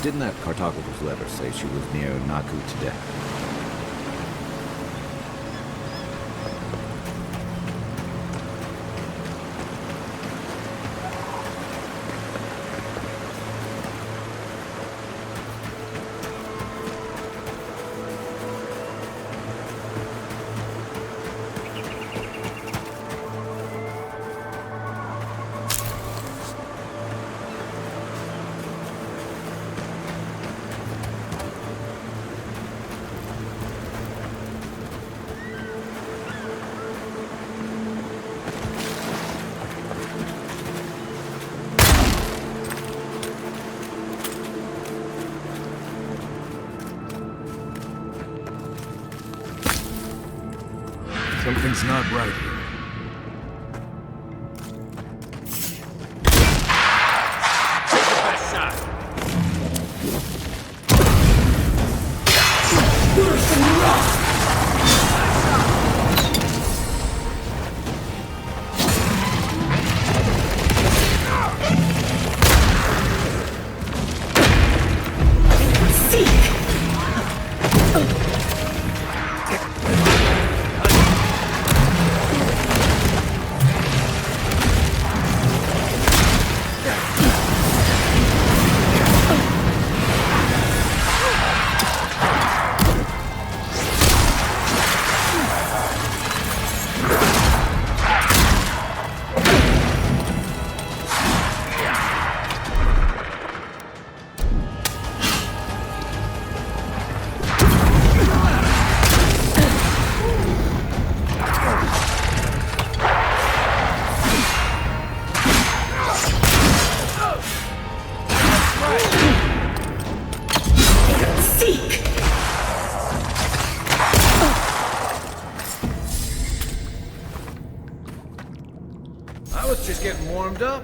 Didn't that cartographer's letter say she was near Naku today? Something's not right here. I was just getting warmed up.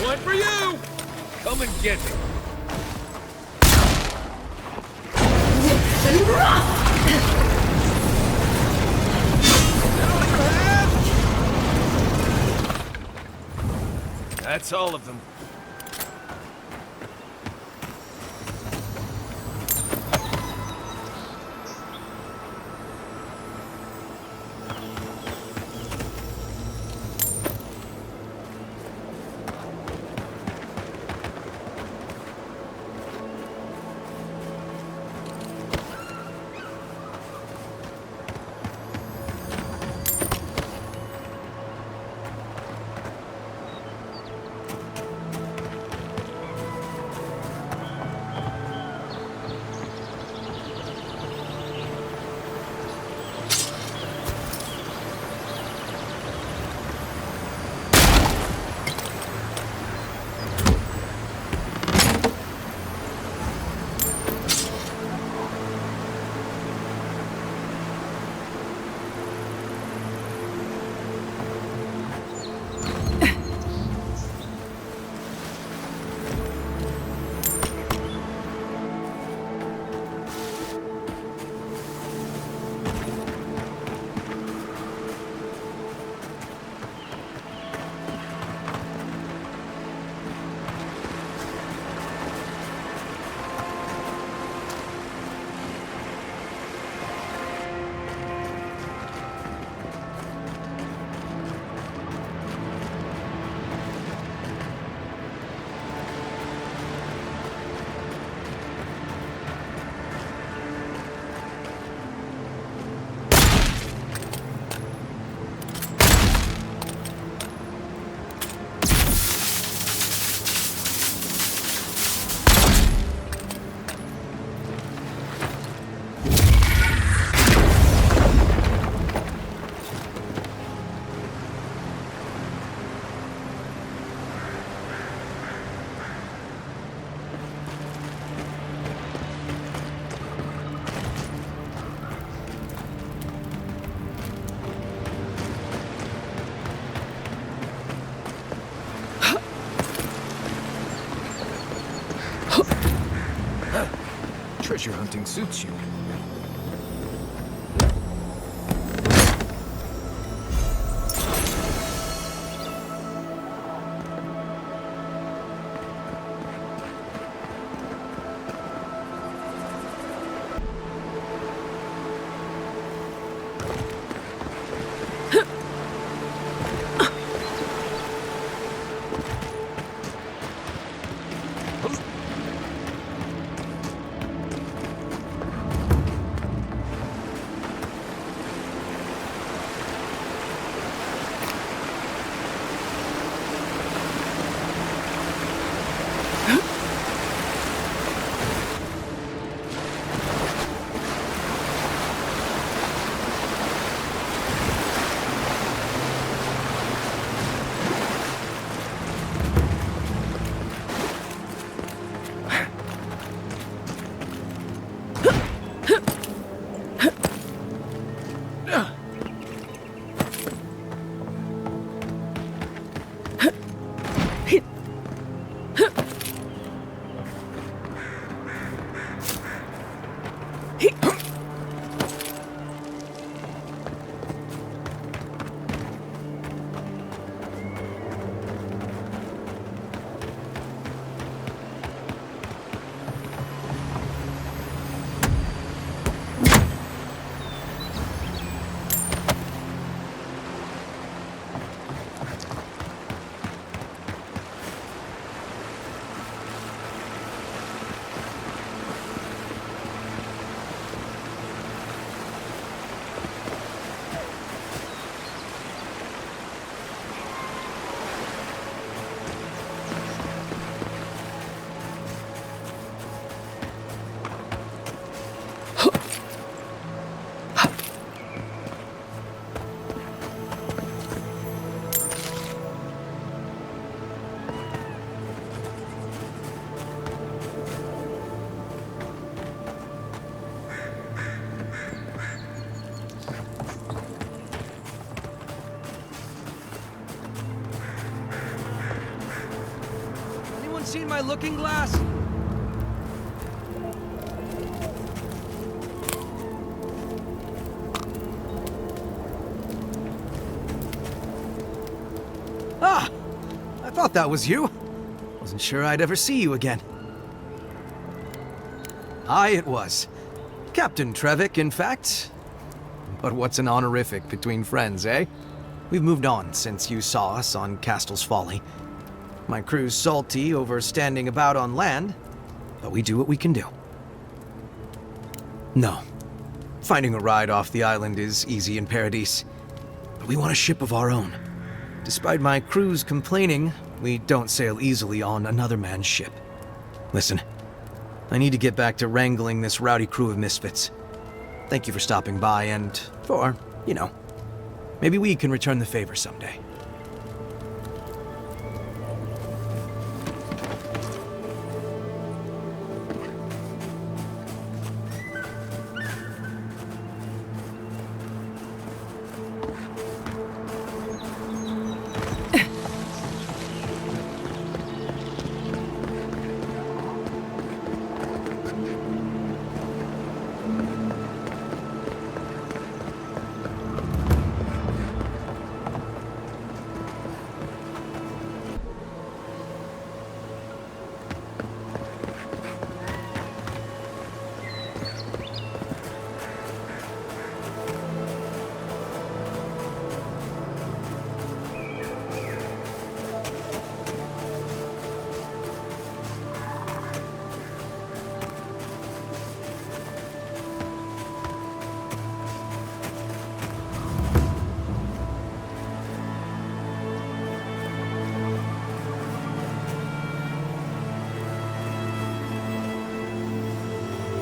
One for you! Come and get me. That's all of them. treasure hunting suits you. Seen my looking glass? Ah! I thought that was you. Wasn't sure I'd ever see you again. Aye, it was. Captain Trevick, in fact. But what's an honorific between friends, eh? We've moved on since you saw us on Castle's Folly. My crew's salty over standing about on land, but we do what we can do. No. Finding a ride off the island is easy in Paradise, but we want a ship of our own. Despite my crew's complaining, we don't sail easily on another man's ship. Listen, I need to get back to wrangling this rowdy crew of misfits. Thank you for stopping by and for, maybe we can return the favor someday.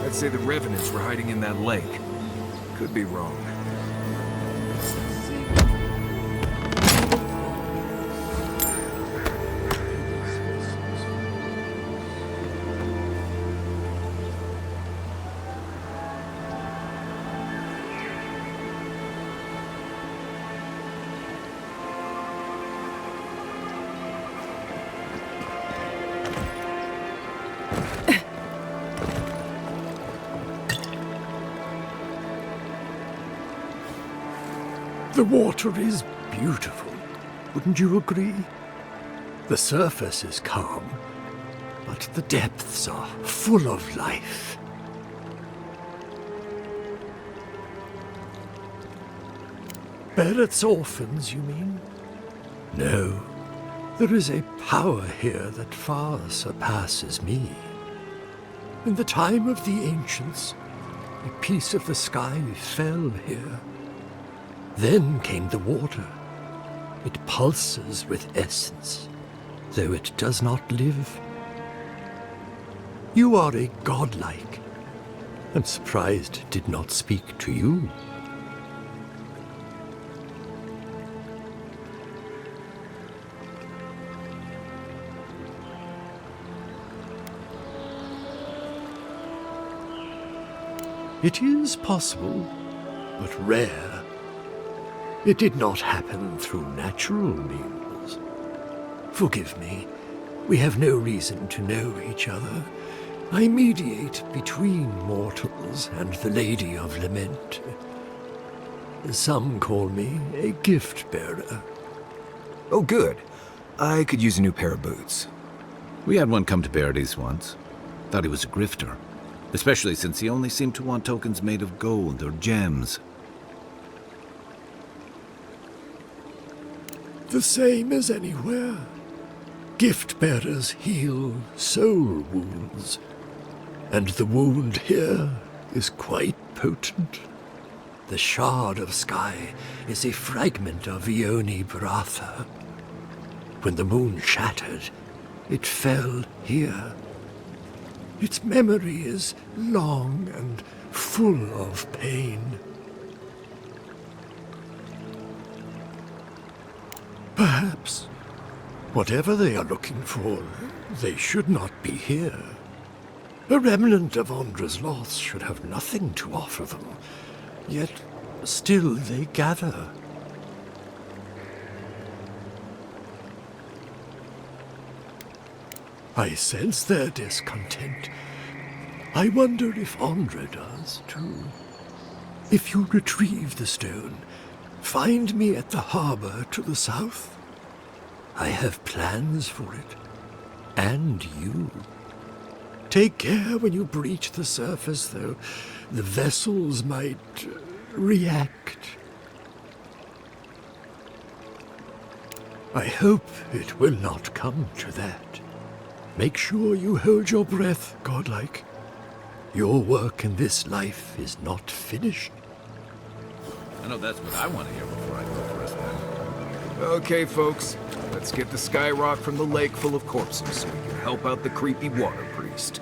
I'd say the revenants were hiding in that lake. Could be wrong. The water is beautiful, wouldn't you agree? The surface is calm, but the depths are full of life. Barrett's orphans, you mean? No, there is a power here that far surpasses me. In the time of the ancients, a piece of the sky fell here. Then came the water. It pulses with essence, though it does not live. You are a godlike. I'm surprised it did not speak to you. It is possible, but rare. It did not happen through natural means. Forgive me, we have no reason to know each other. I mediate between mortals and the Lady of Lament. Some call me a gift-bearer. Oh, good. I could use a new pair of boots. We had one come to Paradise once. Thought he was a grifter. Especially since he only seemed to want tokens made of gold or gems. The same as anywhere. Gift-bearers heal soul wounds, and the wound here is quite potent. The shard of sky is a fragment of Ioni Bratha. When the moon shattered, it fell here. Its memory is long and full of pain. Perhaps, whatever they are looking for, they should not be here. A remnant of Andra's loss should have nothing to offer them, yet still they gather. I sense their discontent. I wonder if Andra does, too. If you retrieve the stone, find me at the harbor to the south. I have plans for it. And you. Take care when you breach the surface, though. The vessels might react. I hope it will not come to that. Make sure you hold your breath, godlike. Your work in this life is not finished. I know that's what I want to hear before I go for a spin. Okay, folks. Let's get the skyrock from the lake full of corpses so we can help out the creepy water priest.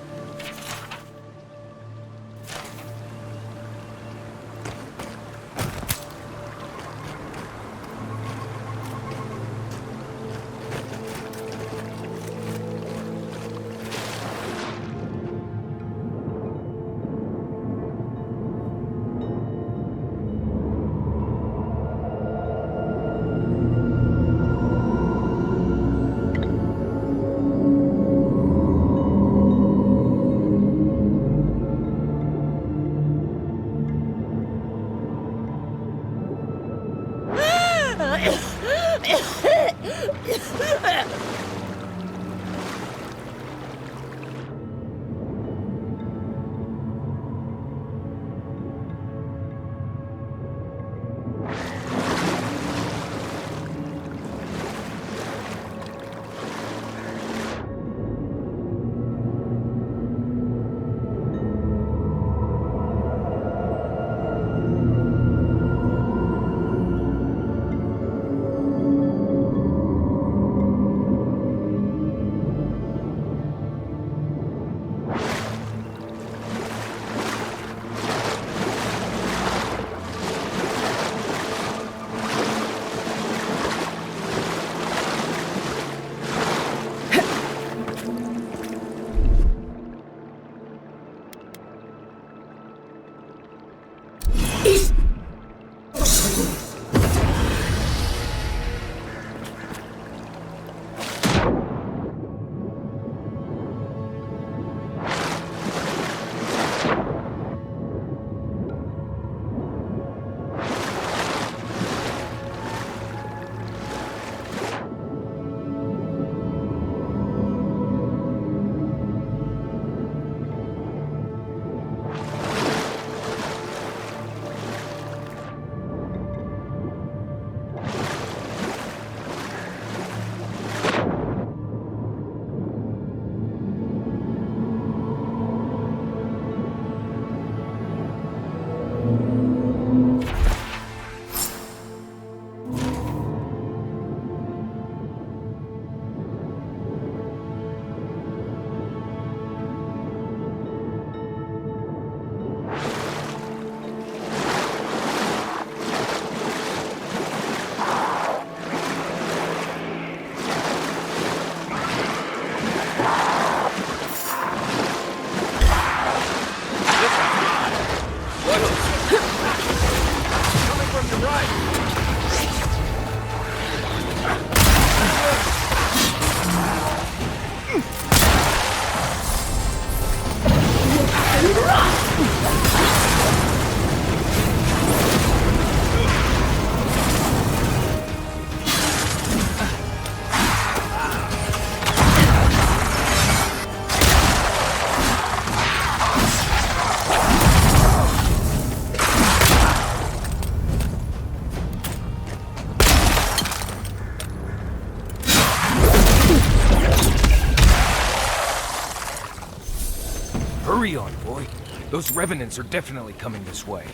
Hurry on, boy. Those revenants are definitely coming this way.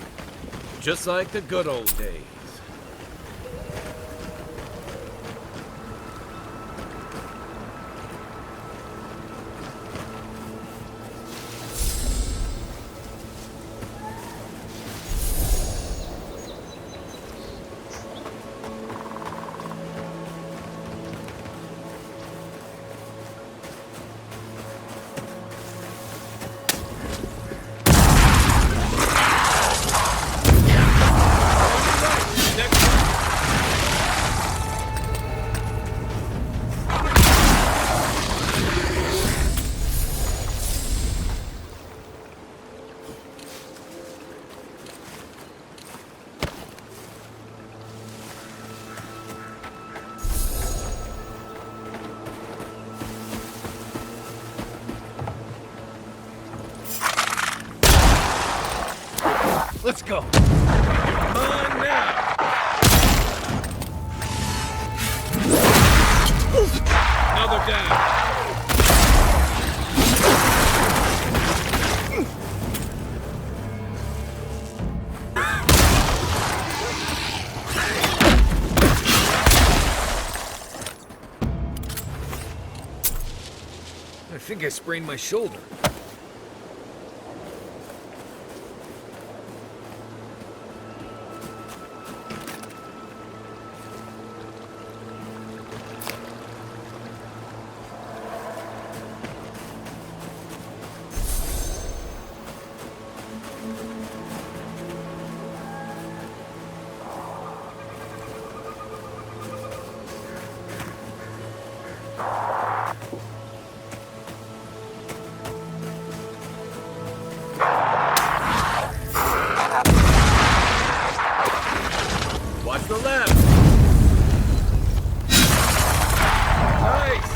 Just like the good old days. Let's go. Come on now. Another down. I think I sprained my shoulder. Watch the left. Nice.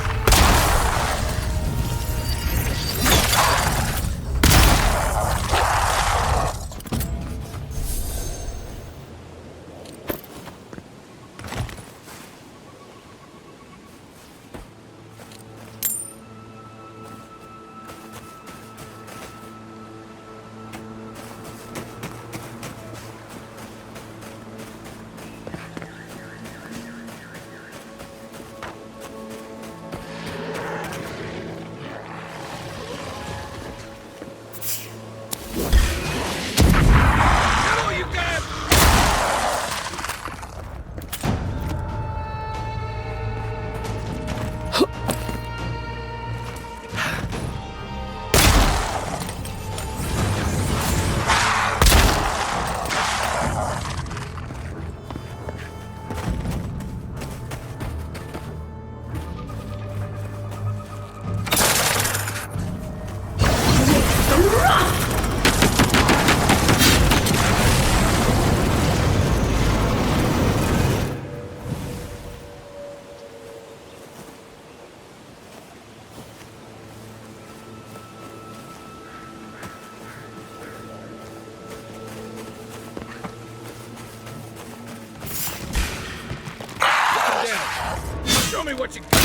Show me what you got.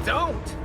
Don't!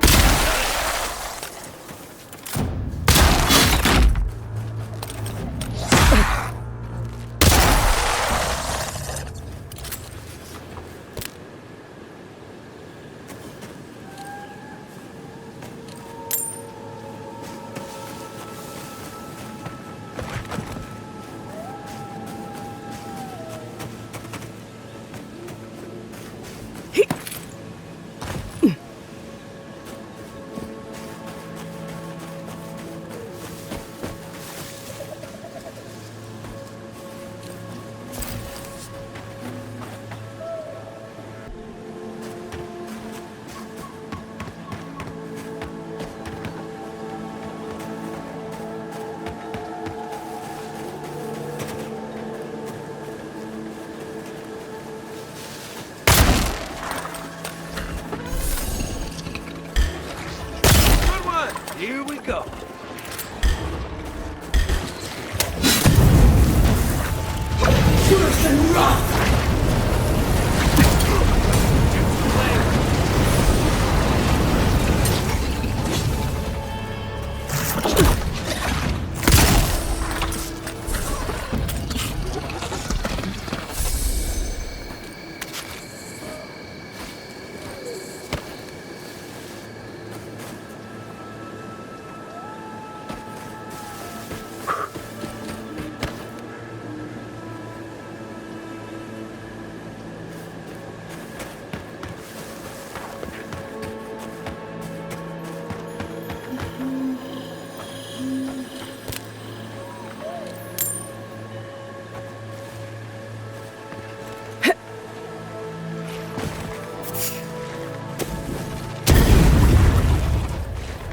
Here we go.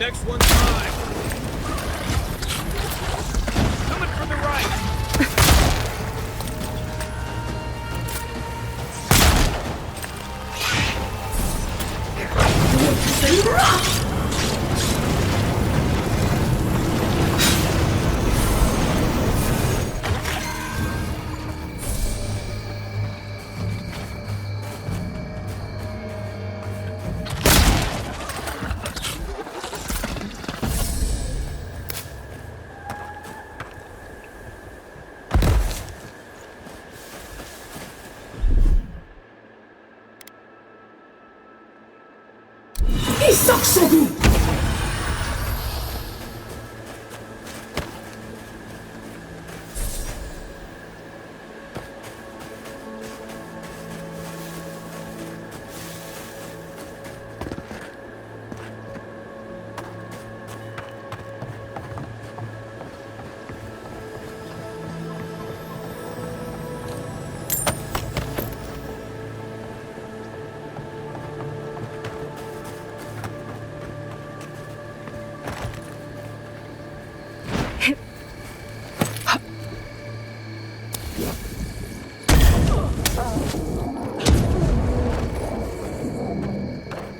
Next one's mine. Coming from the right.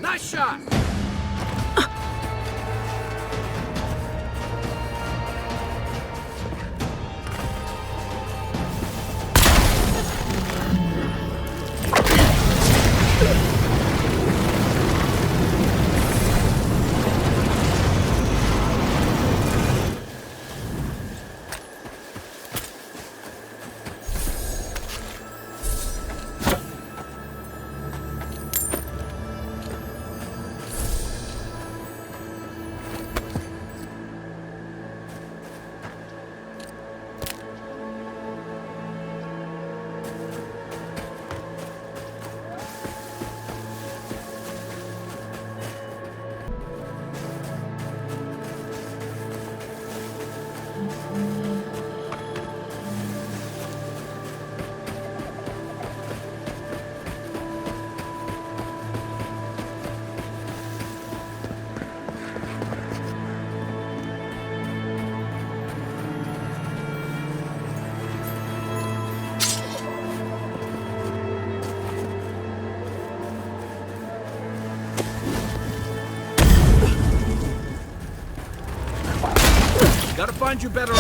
Nice shot! Gotta find you better.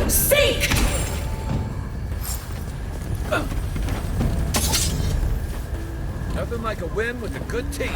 Sink! Nothing like a win with a good team.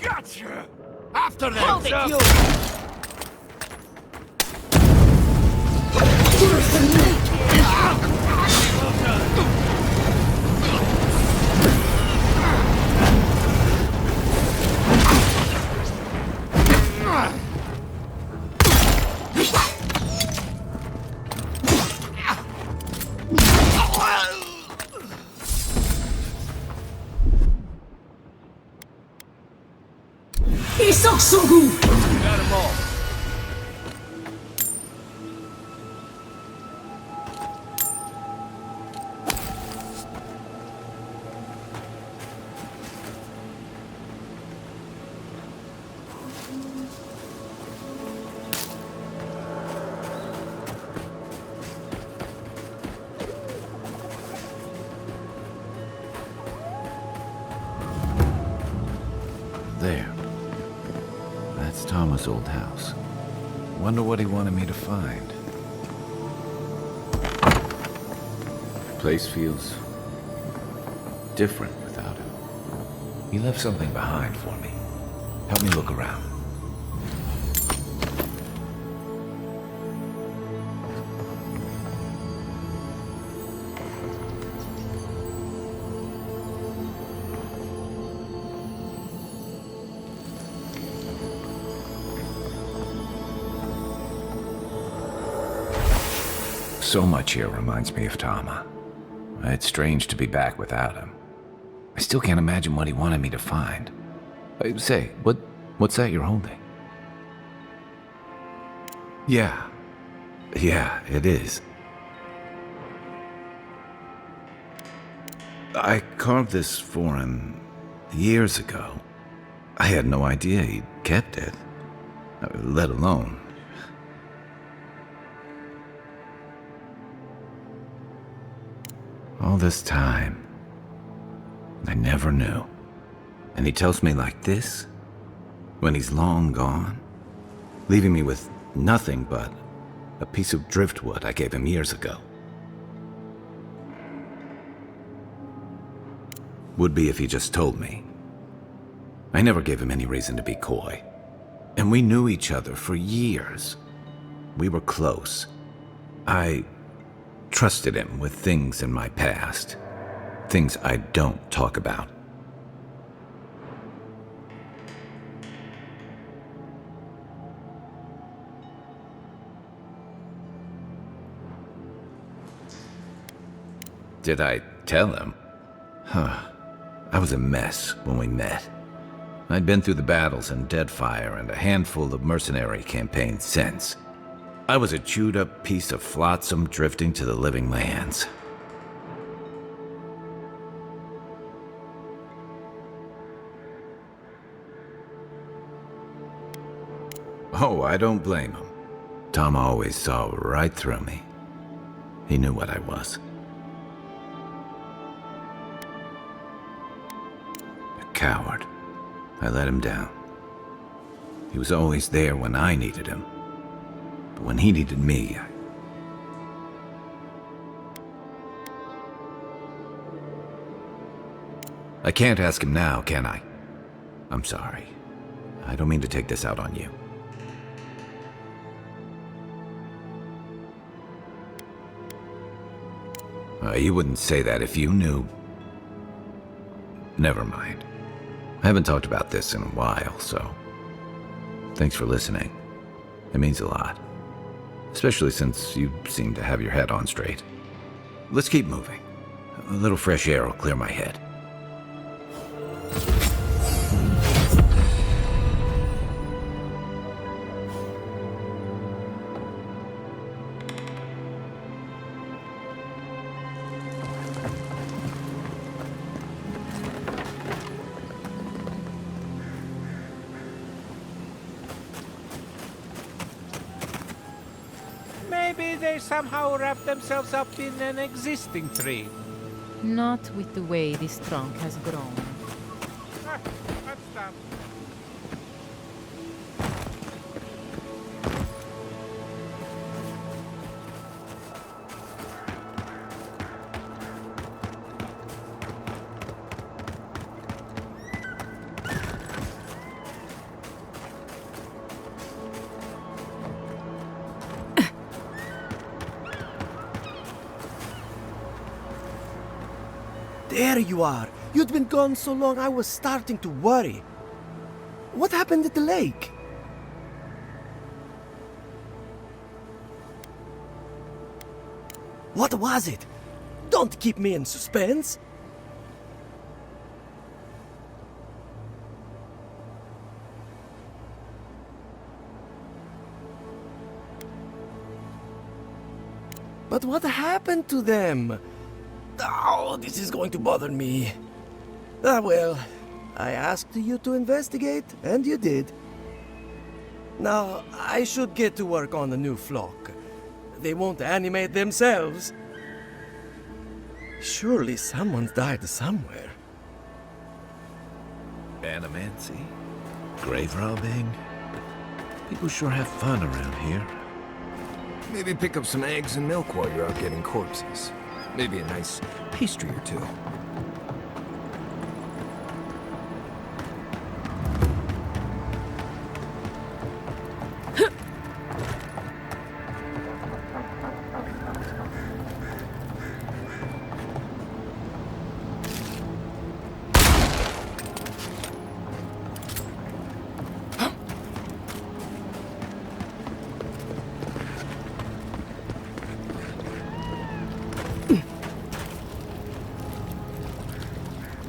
Gotcha! After them, Hold it, sir. you! Il sent son goût! Got 'em all. There. That's Thomas' old house. Wonder what he wanted me to find. Place feels different without him. He left something behind for me. Help me look around. So much here reminds me of Tama. It's strange to be back without him. I still can't imagine what he wanted me to find. Say, what's that you're holding? Yeah, it is. I carved this for him years ago. I had no idea he'd kept it, let alone. All this time, I never knew. And he tells me like this, when he's long gone, leaving me with nothing but a piece of driftwood I gave him years ago. Would be if he just told me. I never gave him any reason to be coy. And we knew each other for years. We were close. I trusted him with things in my past. Things I don't talk about. Did I tell him? I was a mess when we met. I'd been through the battles in Deadfire and a handful of mercenary campaigns since. I was a chewed-up piece of flotsam drifting to the living lands. Oh, I don't blame him. Tom always saw right through me. He knew what I was. A coward. I let him down. He was always there when I needed him. But when he needed me, I can't ask him now, can I? I'm sorry. I don't mean to take this out on you. You wouldn't say that if you knew. Never mind. I haven't talked about this in a while, so thanks for listening. It means a lot. Especially since you seem to have your head on straight. Let's keep moving. A little fresh air will clear my head. Maybe they somehow wrap themselves up in an existing tree. Not with the way this trunk has grown. Let's stop. There you are. You'd been gone so long I was starting to worry. What happened at the lake? What was it? Don't keep me in suspense. But what happened to them? Oh, this is going to bother me. Well, I asked you to investigate, and you did. Now, I should get to work on the new flock. They won't animate themselves. Surely someone's died somewhere. Animancy? Grave robbing? People sure have fun around here. Maybe pick up some eggs and milk while you're out getting corpses. Maybe a nice pastry or two.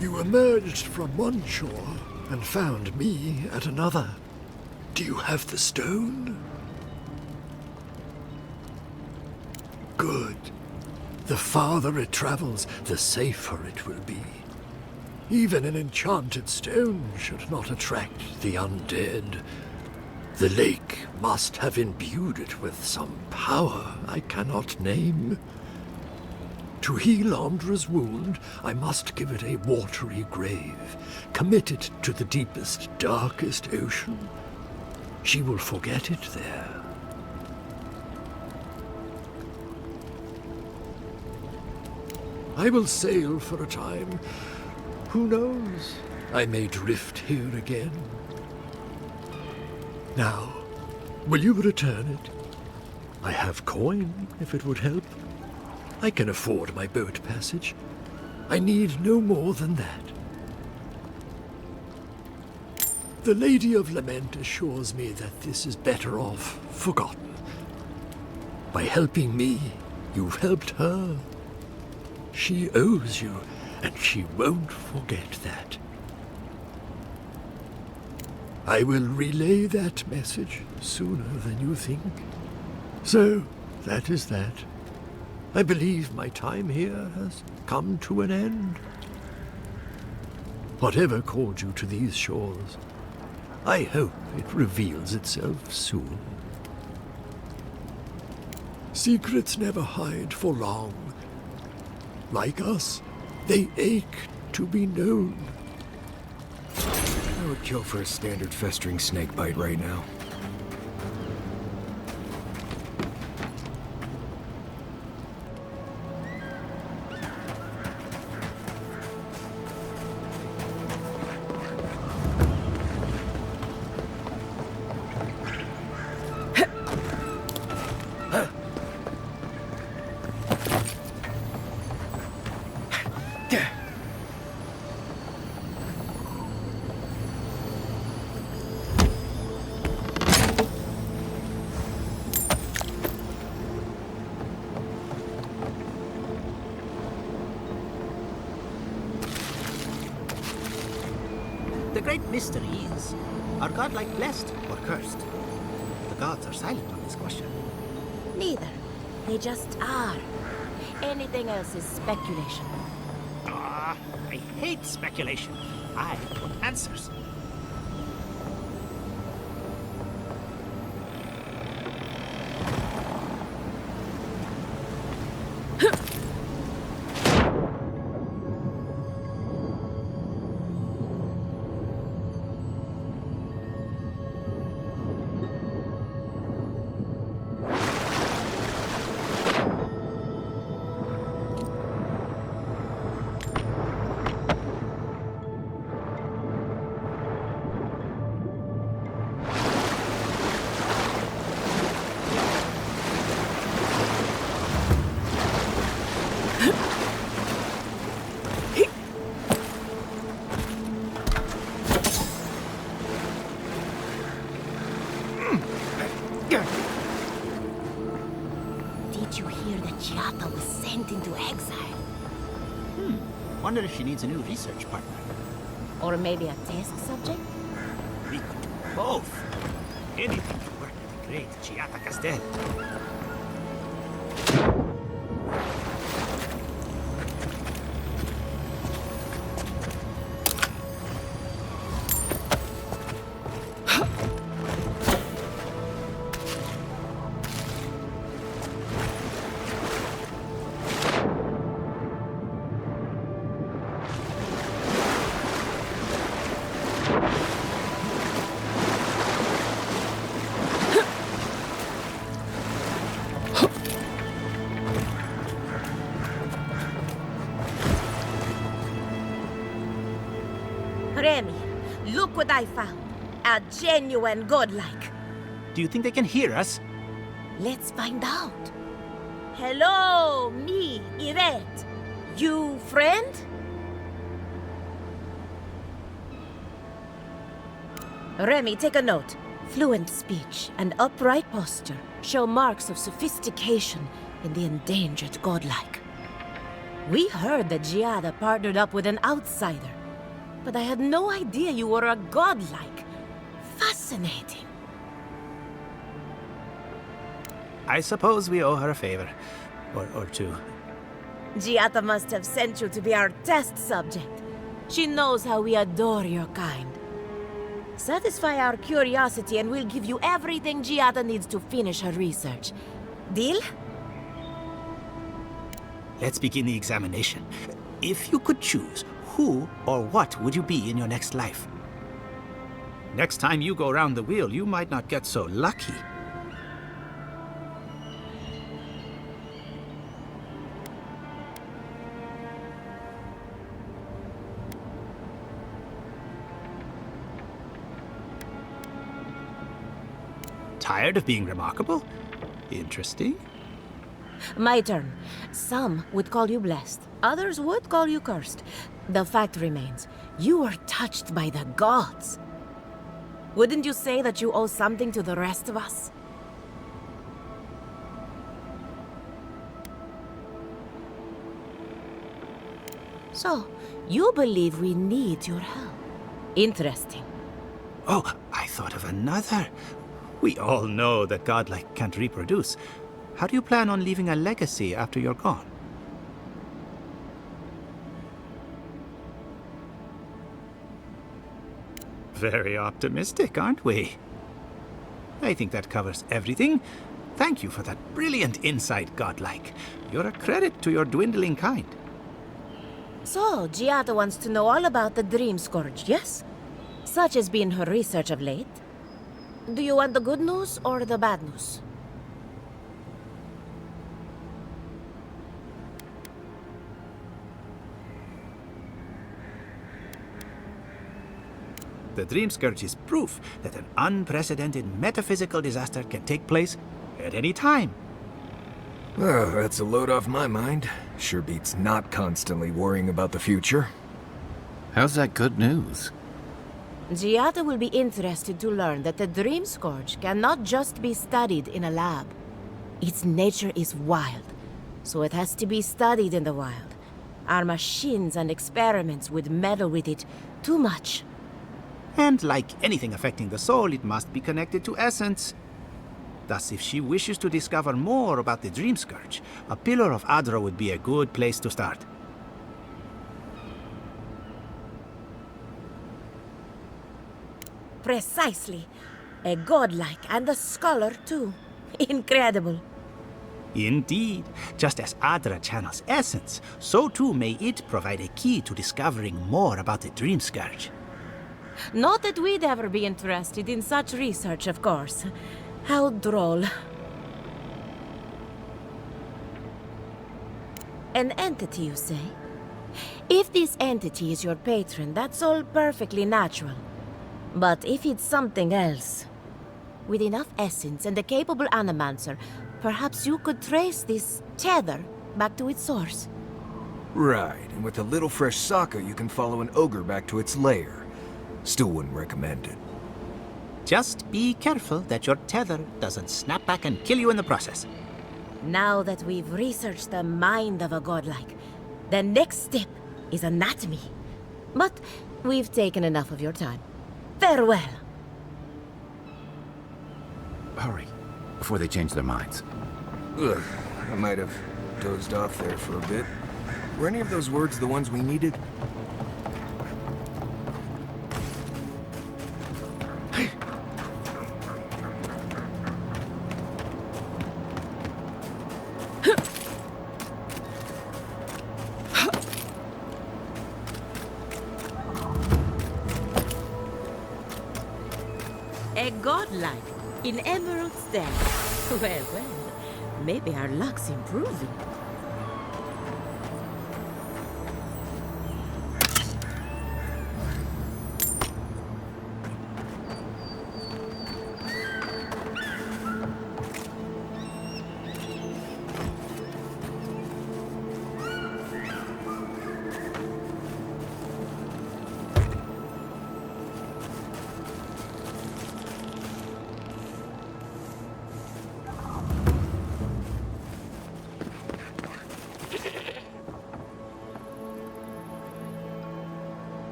You emerged from one shore and found me at another. Do you have the stone? Good. The farther it travels, the safer it will be. Even an enchanted stone should not attract the undead. The lake must have imbued it with some power I cannot name. To heal Andra's wound, I must give it a watery grave, commit it to the deepest, darkest ocean. She will forget it there. I will sail for a time. Who knows? I may drift here again. Now, will you return it? I have coin, if it would help. I can afford my boat passage. I need no more than that. The Lady of Lament assures me that this is better off forgotten. By helping me, you've helped her. She owes you, and she won't forget that. I will relay that message sooner than you think. So, that is that. I believe my time here has come to an end. Whatever called you to these shores, I hope it reveals itself soon. Secrets never hide for long. Like us, they ache to be known. I would kill for a standard festering snake bite right now. The great mystery is, are godlike blessed or cursed? The gods are silent on this question. Neither. They just are. Anything else is speculation. Ah, I hate speculation. I want answers. Wonder if she needs a new research partner. Or maybe a test subject? We could do both. Anything to work with the great Giata Castel. Remy, look what I found. A genuine godlike. Do you think they can hear us? Let's find out. Hello, me, Êtes. You friend? Remy, take a note. Fluent speech and upright posture show marks of sophistication in the endangered godlike. We heard that Giada partnered up with an outsider, but I had no idea you were a godlike. Fascinating. I suppose we owe her a favor. Or two. Giada must have sent you to be our test subject. She knows how we adore your kind. Satisfy our curiosity and we'll give you everything Giada needs to finish her research. Deal? Let's begin the examination. If you could choose, who or what would you be in your next life? Next time you go round the wheel, you might not get so lucky. Tired of being remarkable? Interesting. My turn. Some would call you blessed. Others would call you cursed. The fact remains, you were touched by the gods. Wouldn't you say that you owe something to the rest of us? So, you believe we need your help. Interesting. Oh, I thought of another. We all know that godlike can't reproduce. How do you plan on leaving a legacy after you're gone? Very optimistic, aren't we? I think that covers everything. Thank you for that brilliant insight, godlike. You're a credit to your dwindling kind. So, Giada wants to know all about the Dream Scourge, yes? Such has been her research of late. Do you want the good news or the bad news? The Dream Scourge is proof that an unprecedented metaphysical disaster can take place at any time. Well, that's a load off my mind. Sure beats not constantly worrying about the future. How's that good news? Giada will be interested to learn that the Dream Scourge cannot just be studied in a lab. Its nature is wild, so it has to be studied in the wild. Our machines and experiments would meddle with it too much. And like anything affecting the soul, it must be connected to essence. Thus, if she wishes to discover more about the Dream Scourge, a Pillar of Adra would be a good place to start. Precisely. A godlike and a scholar, too. Incredible. Indeed. Just as Adra channels essence, so too may it provide a key to discovering more about the Dream Scourge. Not that we'd ever be interested in such research, of course. How droll. An entity, you say? If this entity is your patron, that's all perfectly natural. But if it's something else, with enough essence and a capable animancer, perhaps you could trace this tether back to its source. Right, and with a little fresh sake, you can follow an ogre back to its lair. Still wouldn't recommend it. Just be careful that your tether doesn't snap back and kill you in the process. Now that we've researched the mind of a godlike, the next step is anatomy. But we've taken enough of your time. Farewell. Hurry, before they change their minds. Ugh, I might have dozed off there for a bit. Were any of those words the ones we needed? A godlike in Emerald Stand. Well, maybe our luck's improving.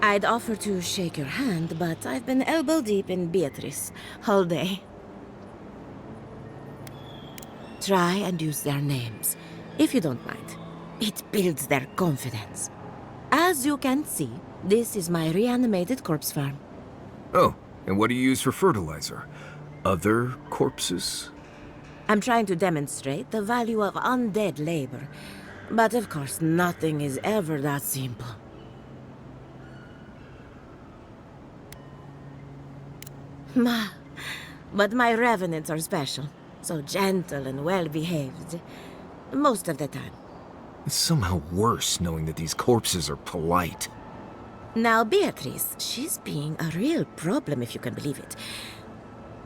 I'd offer to shake your hand, but I've been elbow deep in Beatrice all day. Try and use their names, if you don't mind. It builds their confidence. As you can see, this is my reanimated corpse farm. Oh, and what do you use for fertilizer? Other corpses? I'm trying to demonstrate the value of undead labor. But of course, nothing is ever that simple. But my revenants are special. So gentle and well-behaved. Most of the time. It's somehow worse knowing that these corpses are polite. Now, Beatrice, she's being a real problem, if you can believe it.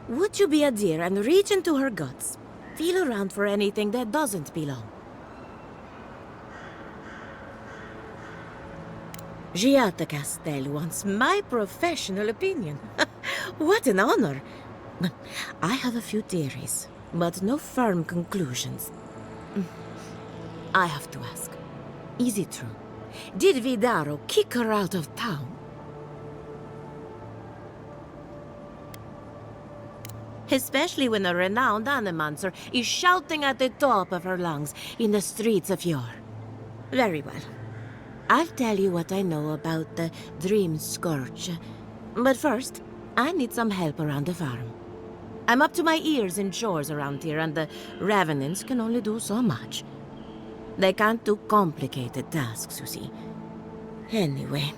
Would you be a dear and reach into her guts? Feel around for anything that doesn't belong. Giatta Castel wants my professional opinion. What an honor. I have a few theories, but no firm conclusions. I have to ask, is it true? Did Vidaro kick her out of town? Especially when a renowned animancer is shouting at the top of her lungs in the streets of yore. Very well. I'll tell you what I know about the Dream Scourge. But first, I need some help around the farm. I'm up to my ears in chores around here, and the Revenants can only do so much. They can't do complicated tasks, you see. Anyway,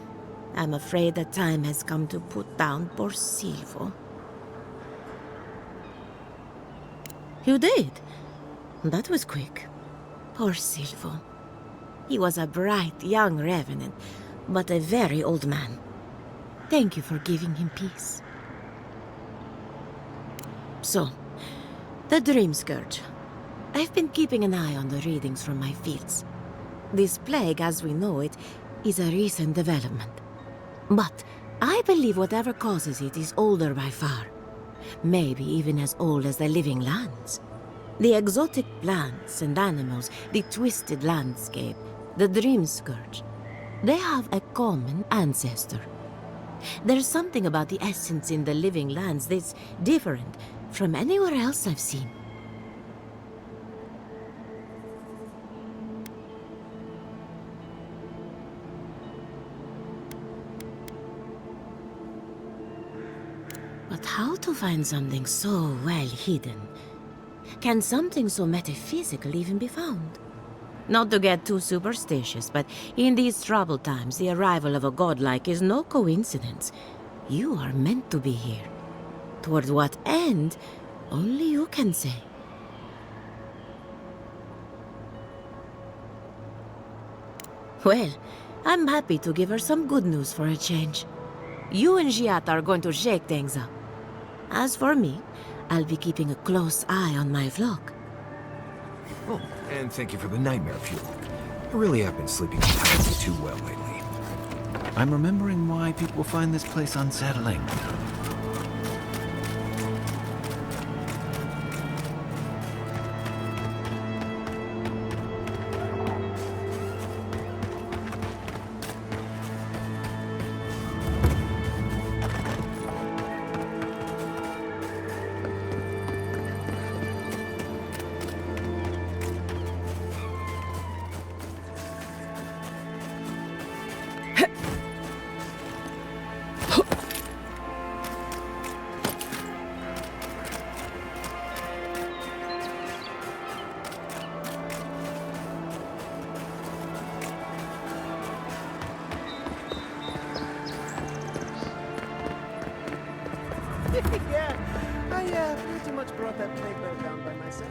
I'm afraid the time has come to put down poor Silvo. You did? That was quick. Poor Silvo. He was a bright young revenant, but a very old man. Thank you for giving him peace. So, the Dream Scourge. I've been keeping an eye on the readings from my fields. This plague, as we know it, is a recent development. But I believe whatever causes it is older by far. Maybe even as old as the living lands. The exotic plants and animals, the twisted landscape, the Dream Scourge. They have a common ancestor. There's something about the essence in the living lands that's different from anywhere else I've seen. But how to find something so well hidden? Can something so metaphysical even be found? Not to get too superstitious, but in these troubled times, the arrival of a godlike is no coincidence. You are meant to be here. Toward what end, only you can say. Well, I'm happy to give her some good news for a change. You and Giatta are going to shake things up. As for me, I'll be keeping a close eye on my flock. Oh, and thank you for the nightmare fuel. I really have been sleeping entirely too well lately. I'm remembering why people find this place unsettling. Yeah, I pretty much brought that plague bear down by myself.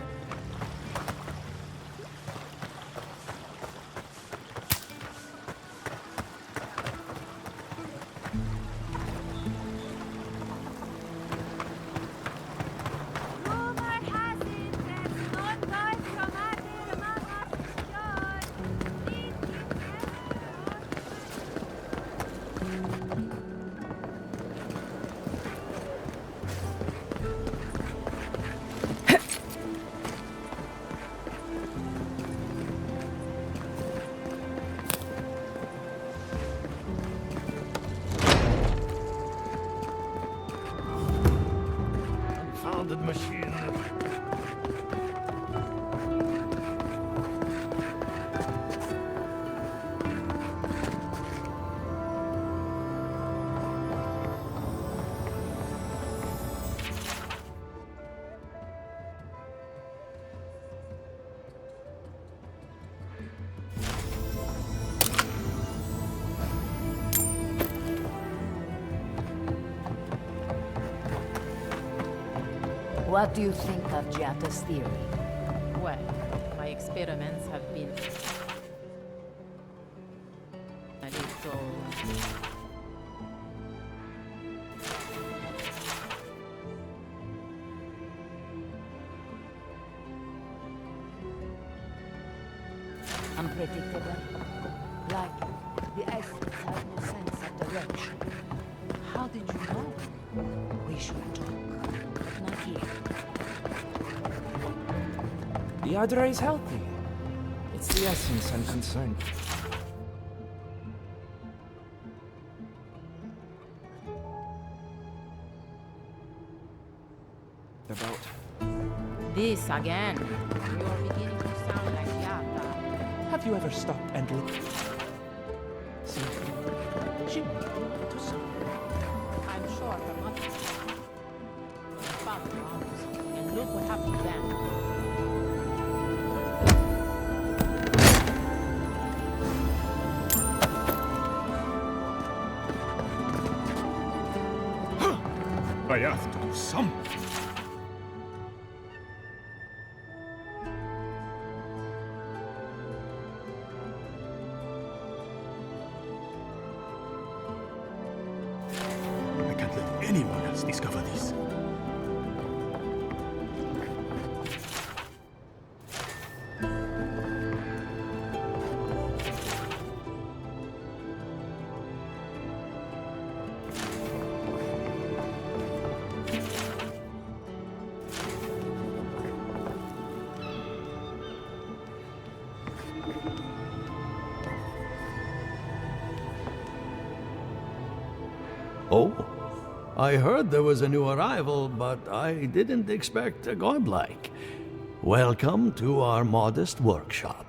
What do you think of Giada's theory? Well, my experiments have been a little... unpredictable. Like the essence has no sense of direction. How did you know? We should talk, but not here. The Adra is healthy. It's the essence I'm concerned with. About This again. You're beginning to sound like Giada. have you ever stopped and looked? See, she might be to something. I'm sure her mother found the arms, and look what happened then. I have to do something. I can't let anyone else discover this. Oh, I heard there was a new arrival, but I didn't expect a godlike. Welcome to our modest workshop.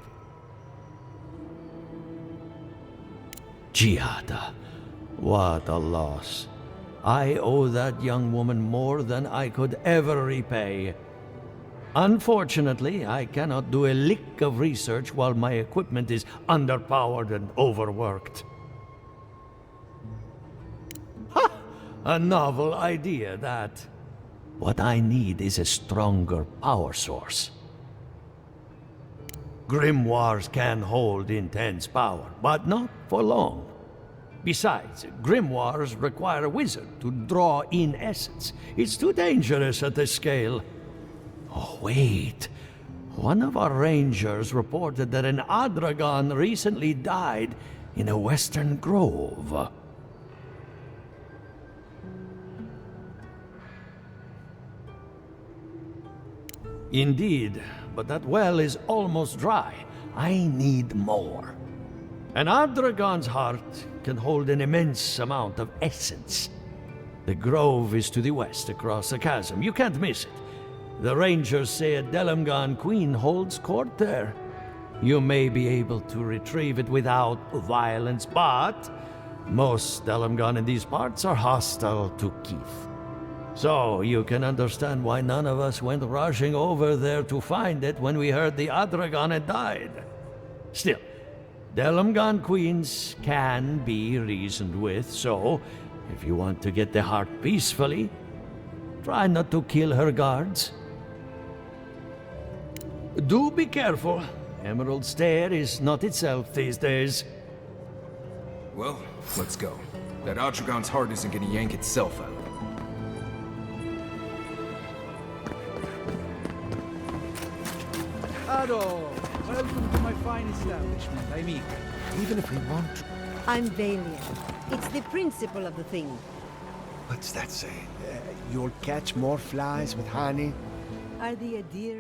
Giada, what a loss. I owe that young woman more than I could ever repay. Unfortunately, I cannot do a lick of research while my equipment is underpowered and overworked. A novel idea, that. What I need is a stronger power source. Grimoires can hold intense power, but not for long. Besides, grimoires require a wizard to draw in essence. It's too dangerous at this scale. Oh, wait. One of our rangers reported that an Adragon recently died in a western grove. Indeed, but that well is almost dry. I need more. An Adragon's heart can hold an immense amount of essence. The grove is to the west, across the chasm. You can't miss it. The rangers say a Delamgan queen holds court there. You may be able to retrieve it without violence, but most Delamgan in these parts are hostile to Keith. So, you can understand why none of us went rushing over there to find it when we heard the Adragon had died. Still, Delamgan queens can be reasoned with, so if you want to get the heart peacefully, try not to kill her guards. Do be careful. Emerald Stair is not itself these days. Well, let's go. That Adragon's heart isn't gonna yank itself out. Hello! Welcome to my fine establishment, I mean. Even if we want to... I'm Valiant. It's the principle of the thing. What's that say? You'll catch more flies with honey? Are they a deer?